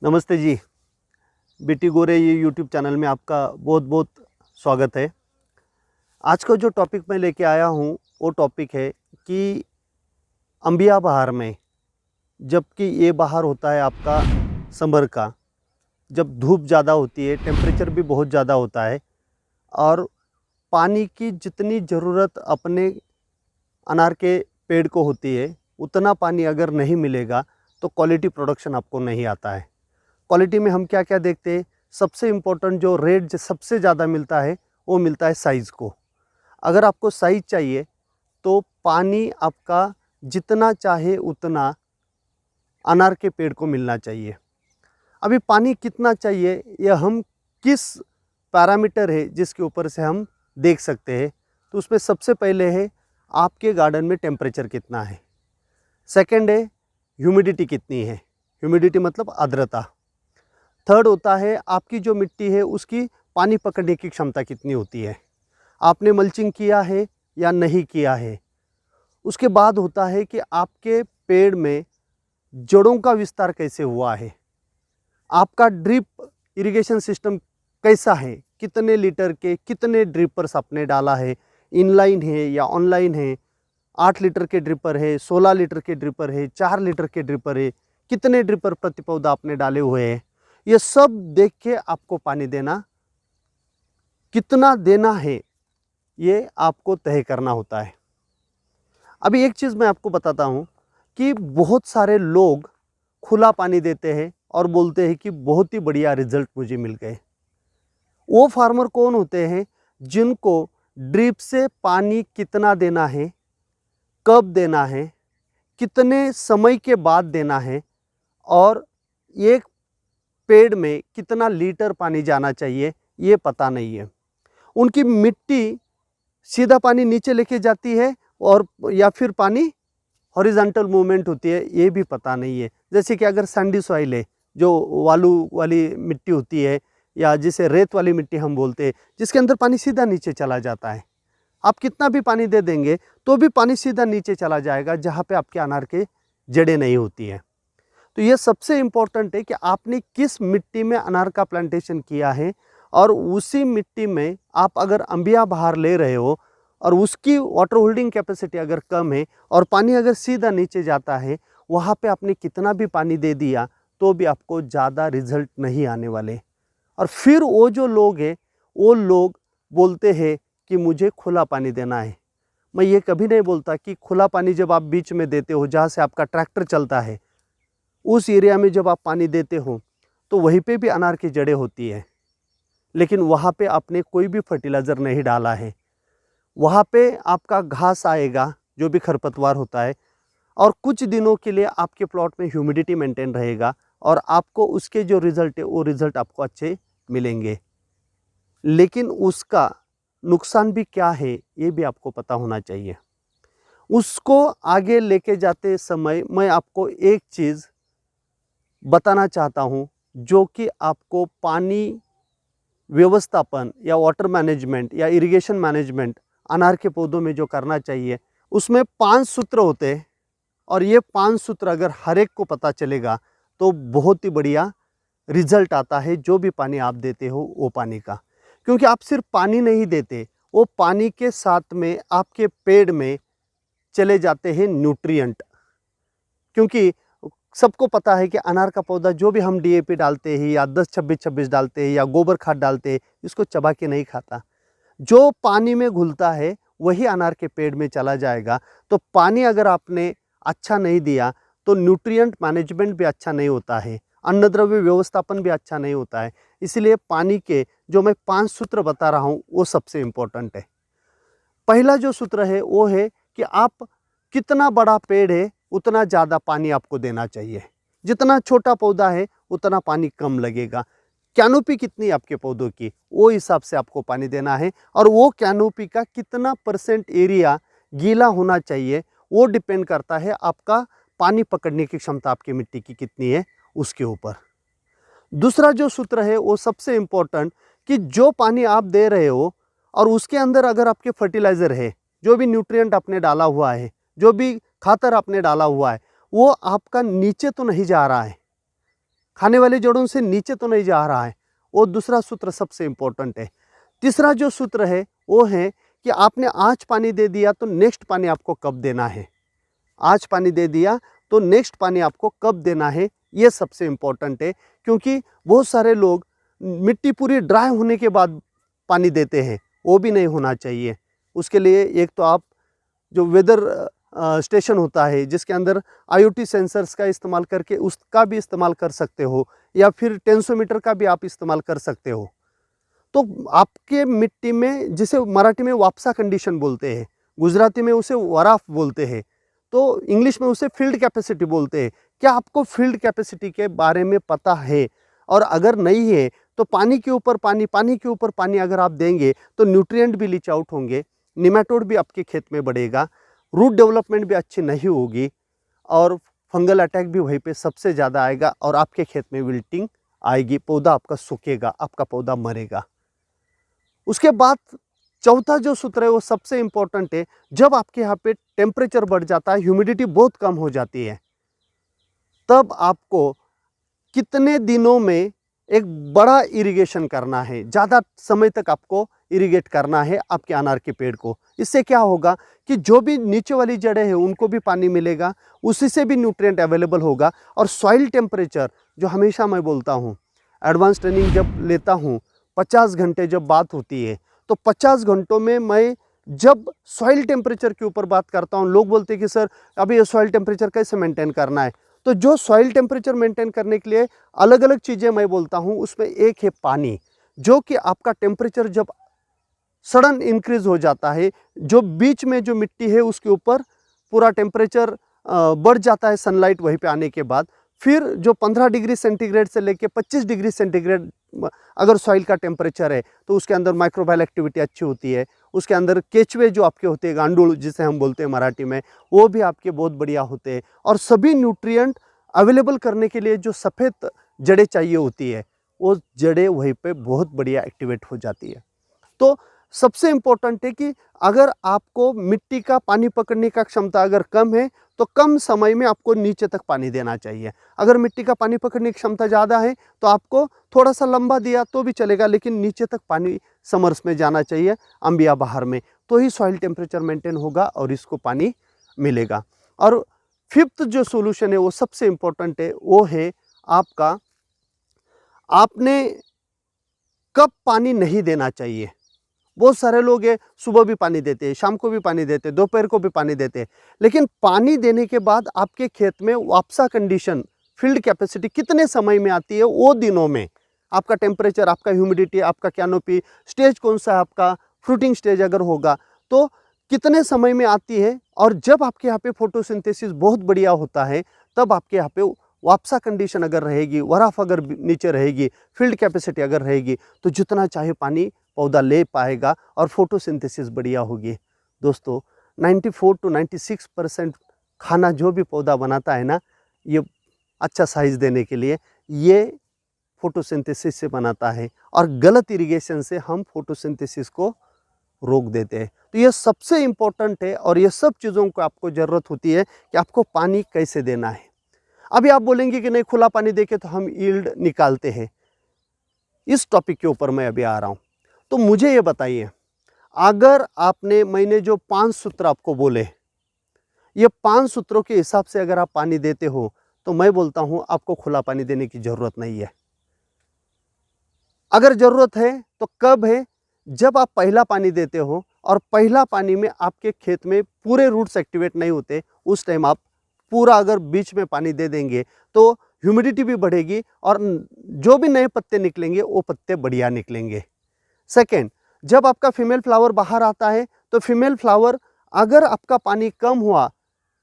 नमस्ते जी। बीटी गोरे ये YouTube channel में आपका बहुत बहुत स्वागत है। आज का जो टॉपिक मैं लेके आया हूँ वो टॉपिक है कि अंबिया बहार में, जबकि ये बहार होता है आपका समर का, जब धूप ज़्यादा होती है, टेम्परेचर भी बहुत ज़्यादा होता है और पानी की जितनी ज़रूरत अपने अनार के पेड़ को होती है उतना पानी अगर नहीं मिलेगा तो क्वालिटी प्रोडक्शन आपको नहीं आता है। क्वालिटी में हम क्या क्या देखते हैं, सबसे इम्पोर्टेंट जो रेट सबसे ज़्यादा मिलता है वो मिलता है साइज़ को। अगर आपको साइज़ चाहिए तो पानी आपका जितना चाहे उतना अनार के पेड़ को मिलना चाहिए। अभी पानी कितना चाहिए यह हम किस पैरामीटर है जिसके ऊपर से हम देख सकते हैं, तो उसमें सबसे पहले है आपके गार्डन में टेम्परेचर कितना है। सेकंड है ह्यूमिडिटी कितनी है, ह्यूमिडिटी मतलब आर्द्रता। थर्ड होता है आपकी जो मिट्टी है उसकी पानी पकड़ने की क्षमता कितनी होती है, आपने मल्चिंग किया है या नहीं किया है। उसके बाद होता है कि आपके पेड़ में जड़ों का विस्तार कैसे हुआ है, आपका ड्रिप इरिगेशन सिस्टम कैसा है, कितने लीटर के कितने ड्रिपर्स आपने डाला है, इनलाइन है या ऑनलाइन है, 8 लीटर के ड्रिपर है, 16 लीटर के ड्रिपर है, 4 लीटर के ड्रिपर है, कितने ड्रिपर प्रति पौधा आपने डाले हुए हैं। ये सब देख के आपको पानी देना कितना देना है ये आपको तय करना होता है। अभी एक चीज़ मैं आपको बताता हूँ कि बहुत सारे लोग खुला पानी देते हैं और बोलते हैं कि बहुत ही बढ़िया रिजल्ट मुझे मिल गए। वो फार्मर कौन होते हैं जिनको ड्रिप से पानी कितना देना है, कब देना है, कितने समय के बाद देना है और एक पेड़ में कितना लीटर पानी जाना चाहिए ये पता नहीं है। उनकी मिट्टी सीधा पानी नीचे लेके जाती है और या फिर पानी हॉरिजॉन्टल मूवमेंट होती है ये भी पता नहीं है। जैसे कि अगर सैंडी सॉइल है, जो वालू वाली मिट्टी होती है या जिसे रेत वाली मिट्टी हम बोलते हैं, जिसके अंदर पानी सीधा नीचे चला जाता है, आप कितना भी पानी दे देंगे तो भी पानी सीधा नीचे चला जाएगा जहाँ पे आपके अनार के जड़ें नहीं होती है। तो ये सबसे इम्पोर्टेंट है कि आपने किस मिट्टी में अनार का प्लांटेशन किया है और उसी मिट्टी में आप अगर अंबिया बहार ले रहे हो और उसकी वाटर होल्डिंग कैपेसिटी अगर कम है और पानी अगर सीधा नीचे जाता है, वहाँ पे आपने कितना भी पानी दे दिया तो भी आपको ज़्यादा रिजल्ट नहीं आने वाले। और फिर वो जो लोग हैं वो लोग बोलते हैं कि मुझे खुला पानी देना है। मैं ये कभी नहीं बोलता कि खुला पानी जब आप बीच में देते हो जहाँ से आपका ट्रैक्टर चलता है उस एरिया में जब आप पानी देते हो तो वहीं पे भी अनार की जड़ें होती है, लेकिन वहाँ पे आपने कोई भी फर्टिलाइज़र नहीं डाला है। वहाँ पे आपका घास आएगा जो भी खरपतवार होता है और कुछ दिनों के लिए आपके प्लॉट में ह्यूमिडिटी मेंटेन रहेगा और आपको उसके जो रिज़ल्ट है वो रिज़ल्ट आपको अच्छे मिलेंगे। लेकिन उसका नुकसान भी क्या है ये भी आपको पता होना चाहिए। उसको आगे लेके जाते समय मैं आपको एक चीज़ बताना चाहता हूँ जो कि आपको पानी व्यवस्थापन या वाटर मैनेजमेंट या इरिगेशन मैनेजमेंट अनार के पौधों में जो करना चाहिए, उसमें 5 सूत्र होते हैं और ये 5 सूत्र अगर हर एक को पता चलेगा तो बहुत ही बढ़िया रिजल्ट आता है जो भी पानी आप देते हो वो पानी का। क्योंकि आप सिर्फ पानी नहीं देते, वो पानी के साथ में आपके पेड़ में चले जाते हैं न्यूट्रिएंट। क्योंकि सबको पता है कि अनार का पौधा जो भी हम डीएपी डालते हैं या 10-26-26 डालते हैं या गोबर खाद डालते हैं, इसको चबा के नहीं खाता। जो पानी में घुलता है वही अनार के पेड़ में चला जाएगा। तो पानी अगर आपने अच्छा नहीं दिया तो न्यूट्रिएंट मैनेजमेंट भी अच्छा नहीं होता है, अन्नद्रव्य व्यवस्थापन भी अच्छा नहीं होता है। इसलिए पानी के जो मैं 5 सूत्र बता रहा हूँ वो सबसे इम्पोर्टेंट है। पहला जो सूत्र है वो है कि आप कितना बड़ा पेड़ है उतना ज़्यादा पानी आपको देना चाहिए। जितना छोटा पौधा है उतना पानी कम लगेगा। कैनोपी कितनी आपके पौधों की वो हिसाब से आपको पानी देना है और वो कैनोपी का कितना % एरिया गीला होना चाहिए वो डिपेंड करता है आपका पानी पकड़ने की क्षमता आपकी मिट्टी की कितनी है उसके ऊपर। दूसरा जो सूत्र है वो सबसे इम्पोर्टेंट कि जो पानी आप दे रहे हो और उसके अंदर अगर आपके फर्टिलाइज़र है, जो भी न्यूट्रिएंट आपने डाला हुआ है, जो भी खातर आपने डाला हुआ है, वो आपका नीचे तो नहीं जा रहा है, खाने वाली जड़ों से नीचे तो नहीं जा रहा है। वो दूसरा सूत्र सबसे इम्पोर्टेंट है। तीसरा जो सूत्र है वो है कि आपने आज पानी दे दिया तो नेक्स्ट पानी आपको कब देना है। आज पानी दे दिया तो नेक्स्ट पानी आपको कब देना है, ये सबसे इम्पोर्टेंट है। क्योंकि बहुत सारे लोग मिट्टी पूरी ड्राई होने के बाद पानी देते हैं, वो भी नहीं होना चाहिए। उसके लिए एक तो आप जो वेदर स्टेशन होता है जिसके अंदर IoT सेंसर्स का इस्तेमाल करके उसका भी इस्तेमाल कर सकते हो, या फिर टेंसोमीटर का भी आप इस्तेमाल कर सकते हो। तो आपके मिट्टी में, जिसे मराठी में वापसा कंडीशन बोलते हैं, गुजराती में उसे वराफ बोलते हैं, तो इंग्लिश में उसे फील्ड कैपेसिटी बोलते हैं। क्या आपको फील्ड कैपेसिटी के बारे में पता है? और अगर नहीं है तो पानी के ऊपर पानी, पानी के ऊपर पानी अगर आप देंगे तो न्यूट्रिएंट भी लीच आउट होंगे, निमेटोड भी आपके खेत में बढ़ेगा, रूट डेवलपमेंट भी अच्छी नहीं होगी, और फंगल अटैक भी वहीं पे सबसे ज़्यादा आएगा, और आपके खेत में विल्टिंग आएगी, पौधा आपका सूखेगा, आपका पौधा मरेगा। उसके बाद चौथा जो सूत्र है वो सबसे इम्पोर्टेंट है। जब आपके यहाँ पे टेम्परेचर बढ़ जाता है, ह्यूमिडिटी बहुत कम हो जाती है, तब आपको कितने दिनों में एक बड़ा इरिगेशन करना है, ज़्यादा समय तक आपको इरिगेट करना है आपके अनार के पेड़ को। इससे क्या होगा कि जो भी नीचे वाली जड़ें हैं उनको भी पानी मिलेगा, उसी से भी न्यूट्रिएंट अवेलेबल होगा। और सॉइल टेम्परेचर, जो हमेशा मैं बोलता हूँ, एडवांस ट्रेनिंग जब लेता हूँ 50 घंटे जब बात होती है, तो 50 घंटों में मैं जब सॉइल टेम्परेचर के ऊपर बात करता हूँ, लोग बोलते हैं कि सर अभी ये सॉइल टेम्परेचर कैसे मेंटेन करना है। तो जो सॉइल टेम्परेचर मेंटेन करने के लिए अलग अलग चीज़ें मैं बोलता हूँ, उसमें एक है पानी, जो कि आपका टेम्परेचर जब सडन इंक्रीज हो जाता है, जो बीच में जो मिट्टी है उसके ऊपर पूरा टेम्परेचर बढ़ जाता है सनलाइट वहीं पे आने के बाद, फिर जो 15 डिग्री सेंटीग्रेड से लेके 25 डिग्री सेंटीग्रेड अगर सॉइल का टेम्परेचर है तो उसके अंदर माइक्रोबायल एक्टिविटी अच्छी होती है। उसके अंदर केचुए जो आपके होते हैं, गांडूल जिसे हम बोलते हैं मराठी में, वो भी आपके बहुत बढ़िया होते हैं। और सभी न्यूट्रिएंट अवेलेबल करने के लिए जो सफ़ेद जड़ें चाहिए होती है, वो जड़ें वहीं पे बहुत बढ़िया एक्टिवेट हो जाती है। तो सबसे इम्पोर्टेंट है कि अगर आपको मिट्टी का पानी पकड़ने का क्षमता अगर कम है तो कम समय में आपको नीचे तक पानी देना चाहिए। अगर मिट्टी का पानी पकड़ने की क्षमता ज़्यादा है तो आपको थोड़ा सा लंबा दिया तो भी चलेगा, लेकिन नीचे तक पानी समर्स में जाना चाहिए, अंबिया बहार में, तो ही सॉइल टेम्परेचर मेंटेन होगा और इसको पानी मिलेगा। और फिफ्थ जो सोल्यूशन है वो सबसे इम्पोर्टेंट है, वो है आपका, आपने कब पानी नहीं देना चाहिए। बहुत सारे लोग हैं सुबह भी पानी देते हैं, शाम को भी पानी देते हैं, दोपहर को भी पानी देते हैं, लेकिन पानी देने के बाद आपके खेत में वापसा कंडीशन, फील्ड कैपेसिटी कितने समय में आती है, वो दिनों में आपका टेम्परेचर, आपका ह्यूमिडिटी, आपका कैनोपी स्टेज कौन सा है, आपका फ्रूटिंग स्टेज अगर होगा तो कितने समय में आती है। और जब आपके यहाँ पे फोटोसिंथेसिस बहुत बढ़िया होता है, तब आपके यहाँ पे वापसा कंडीशन अगर रहेगी, वराफ अगर नीचे रहेगी, फील्ड कैपेसिटी अगर रहेगी, तो जितना चाहे पानी पौधा ले पाएगा और फोटोसिंथेसिस बढ़िया होगी। दोस्तों 94 to 96% खाना जो भी पौधा बनाता है ना, ये अच्छा साइज देने के लिए ये फोटोसिंथेसिस से बनाता है, और गलत इरिगेशन से हम फोटोसिंथेसिस को रोक देते हैं। तो ये सबसे इम्पोर्टेंट है, और ये सब चीज़ों को आपको ज़रूरत होती है कि आपको पानी कैसे देना है। अभी आप बोलेंगे कि नहीं खुला पानी देके तो हम यील्ड निकालते हैं, इस टॉपिक के ऊपर मैं अभी आ रहा हूँ। तो मुझे ये बताइए, अगर मैंने जो 5 सूत्र आपको बोले, ये 5 सूत्रों के हिसाब से अगर आप पानी देते हो तो मैं बोलता हूँ आपको खुला पानी देने की ज़रूरत नहीं है। अगर ज़रूरत है तो कब है, जब आप पहला पानी देते हो और पहला पानी में आपके खेत में पूरे रूट्स एक्टिवेट नहीं होते, उस टाइम आप पूरा अगर बीच में पानी दे देंगे तो ह्यूमिडिटी भी बढ़ेगी और जो भी नए पत्ते निकलेंगे वो पत्ते बढ़िया निकलेंगे। सेकेंड, जब आपका फीमेल फ्लावर बाहर आता है तो फीमेल फ्लावर, अगर आपका पानी कम हुआ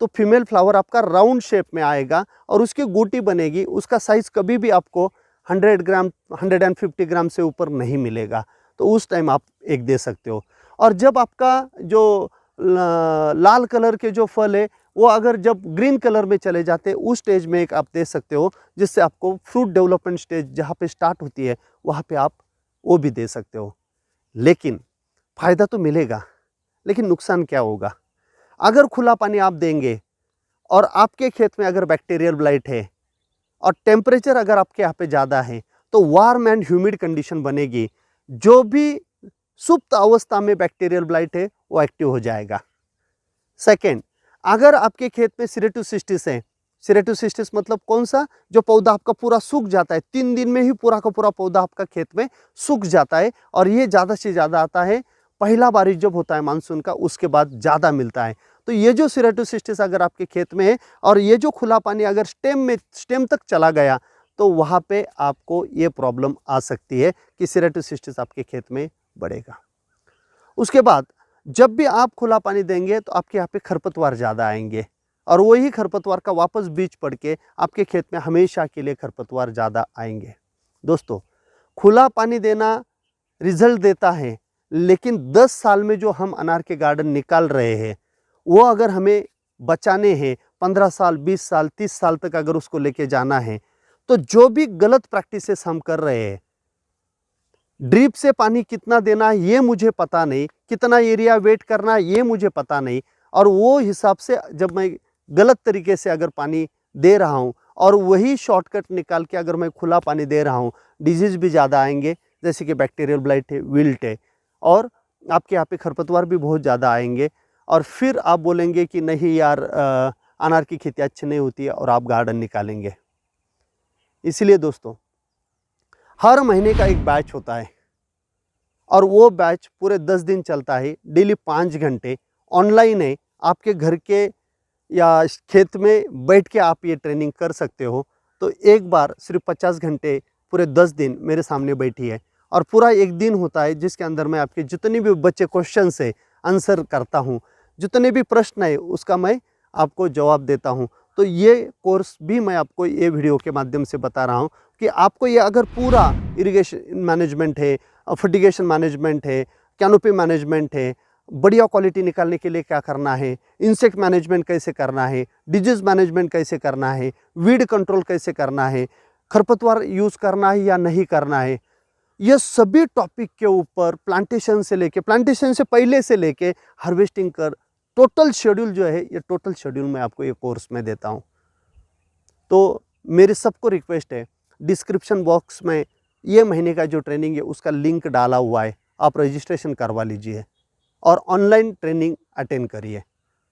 तो फीमेल फ्लावर आपका राउंड शेप में आएगा और उसकी गुटी बनेगी, उसका साइज़ कभी भी आपको 100 ग्राम 150 ग्राम से ऊपर नहीं मिलेगा, तो उस टाइम आप एक दे सकते हो। और जब आपका जो लाल कलर के जो फल है वो अगर जब ग्रीन कलर में चले जाते हैं, उस स्टेज में एक आप दे सकते हो, जिससे आपको फ्रूट डेवलपमेंट स्टेज जहाँ पे स्टार्ट होती है वहाँ पे आप वो भी दे सकते हो। लेकिन फ़ायदा तो मिलेगा, लेकिन नुकसान क्या होगा, अगर खुला पानी आप देंगे और आपके खेत में अगर बैक्टीरियल ब्लाइट है और टेम्परेचर अगर आपके यहाँ पे ज़्यादा है तो वार्म एंड ह्यूमिड कंडीशन बनेगी, जो भी सुप्त अवस्था में बैक्टीरियल ब्लाइट है वो एक्टिव हो जाएगा। सेकेंड, अगर आपके खेत में सीरेटोसिस्टिस है, सीरेटोसिस्टिस मतलब कौन सा, जो पौधा आपका पूरा सूख जाता है, 3 दिन में ही पूरा का पूरा पौधा आपका खेत में सूख जाता है, और ये ज़्यादा से ज़्यादा आता है पहला बारिश जब होता है मानसून का, उसके बाद ज़्यादा मिलता है। तो ये जो सीरेटोसिस्टिस अगर आपके खेत में है और ये जो खुला पानी अगर स्टेम तक चला गया, तो वहाँ पे आपको ये प्रॉब्लम आ सकती है कि सीरेटोसिस्टिस आपके खेत में बढ़ेगा। उसके बाद जब भी आप खुला पानी देंगे तो आपके यहाँ पे खरपतवार ज़्यादा आएंगे, और वही खरपतवार का वापस बीज पड़ के आपके खेत में हमेशा के लिए खरपतवार ज़्यादा आएंगे। दोस्तों, खुला पानी देना रिजल्ट देता है, लेकिन 10 साल में जो हम अनार के गार्डन निकाल रहे हैं वो अगर हमें बचाने हैं 15 साल, 20 साल, 30 साल तक अगर उसको लेके जाना है, तो जो भी गलत प्रैक्टिसेस हम कर रहे हैं, ड्रिप से पानी कितना देना ये मुझे पता नहीं, कितना एरिया वेट करना ये मुझे पता नहीं, और वो हिसाब से जब मैं गलत तरीके से अगर पानी दे रहा हूँ और वही शॉर्टकट निकाल के अगर मैं खुला पानी दे रहा हूँ, डिजीज़ भी ज़्यादा आएंगे, जैसे कि बैक्टीरियल ब्लाइट है, विल्ट है, और आपके यहाँ पे खरपतवार भी बहुत ज़्यादा आएंगे, और फिर आप बोलेंगे कि नहीं यार अनार की खेती अच्छी नहीं होती है, और आप गार्डन निकालेंगे। इसलिए दोस्तों, हर महीने का एक बैच होता है, और वो बैच पूरे 10 दिन चलता है, डेली 5 घंटे ऑनलाइन है। आपके घर के या खेत में बैठ के आप ये ट्रेनिंग कर सकते हो। तो एक बार सिर्फ 50 घंटे पूरे 10 दिन मेरे सामने बैठी है, और पूरा एक दिन होता है जिसके अंदर मैं आपके जितने भी बच्चे क्वेश्चन से आंसर करता हूँ, जितने भी प्रश्न है उसका मैं आपको जवाब देता हूँ। तो ये कोर्स भी मैं आपको ये वीडियो के माध्यम से बता रहा हूँ कि आपको ये अगर पूरा इरिगेशन मैनेजमेंट है, फर्टिगेशन मैनेजमेंट है, कैनोपी मैनेजमेंट है, बढ़िया क्वालिटी निकालने के लिए क्या करना है, इंसेक्ट मैनेजमेंट कैसे करना है, डिजीज़ मैनेजमेंट कैसे करना है, वीड कंट्रोल कैसे करना है, खरपतवार यूज़ करना है या नहीं करना है, ये सभी टॉपिक के ऊपर प्लांटेशन से पहले से लेके हार्वेस्टिंग कर टोटल शेड्यूल जो है, ये टोटल शेड्यूल मैं आपको ये कोर्स में देता हूँ। तो मेरे सबको रिक्वेस्ट है, डिस्क्रिप्शन बॉक्स में ये महीने का जो ट्रेनिंग है उसका लिंक डाला हुआ है, आप रजिस्ट्रेशन करवा लीजिए और ऑनलाइन ट्रेनिंग अटेंड करिए,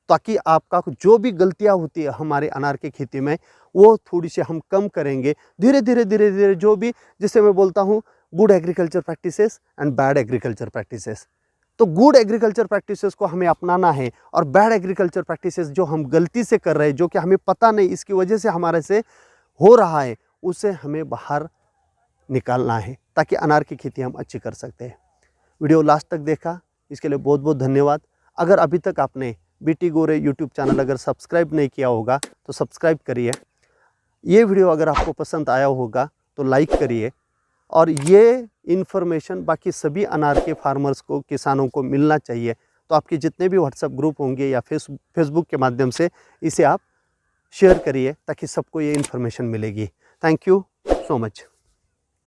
ताकि आपका जो भी गलतियां होती है हमारे अनार की खेती में वो थोड़ी सी हम कम करेंगे। धीरे धीरे जो भी, जिसे मैं बोलता हूँ good agriculture practices and bad agriculture practices. तो गुड एग्रीकल्चर प्रैक्टिसेस को हमें अपनाना है, और बैड एग्रीकल्चर प्रैक्टिसेस जो हम गलती से कर रहे हैं, जो कि हमें पता नहीं इसकी वजह से हमारे से हो रहा है, उसे हमें बाहर निकालना है, ताकि अनार की खेती हम अच्छी कर सकते हैं। वीडियो लास्ट तक देखा इसके लिए बहुत बहुत धन्यवाद। अगर अभी तक आपने बीटी गोरे यूट्यूब चैनल अगर सब्सक्राइब नहीं किया होगा तो सब्सक्राइब करिए। ये वीडियो अगर आपको पसंद आया होगा तो लाइक करिए, और ये इन्फॉर्मेशन बाकी सभी अनार के फार्मर्स को, किसानों को मिलना चाहिए। तो आपके जितने भी व्हाट्सएप ग्रुप होंगे या फेसबुक के माध्यम से इसे आप शेयर करिए, ताकि सबको ये इन्फॉर्मेशन मिलेगी। Thank you so much.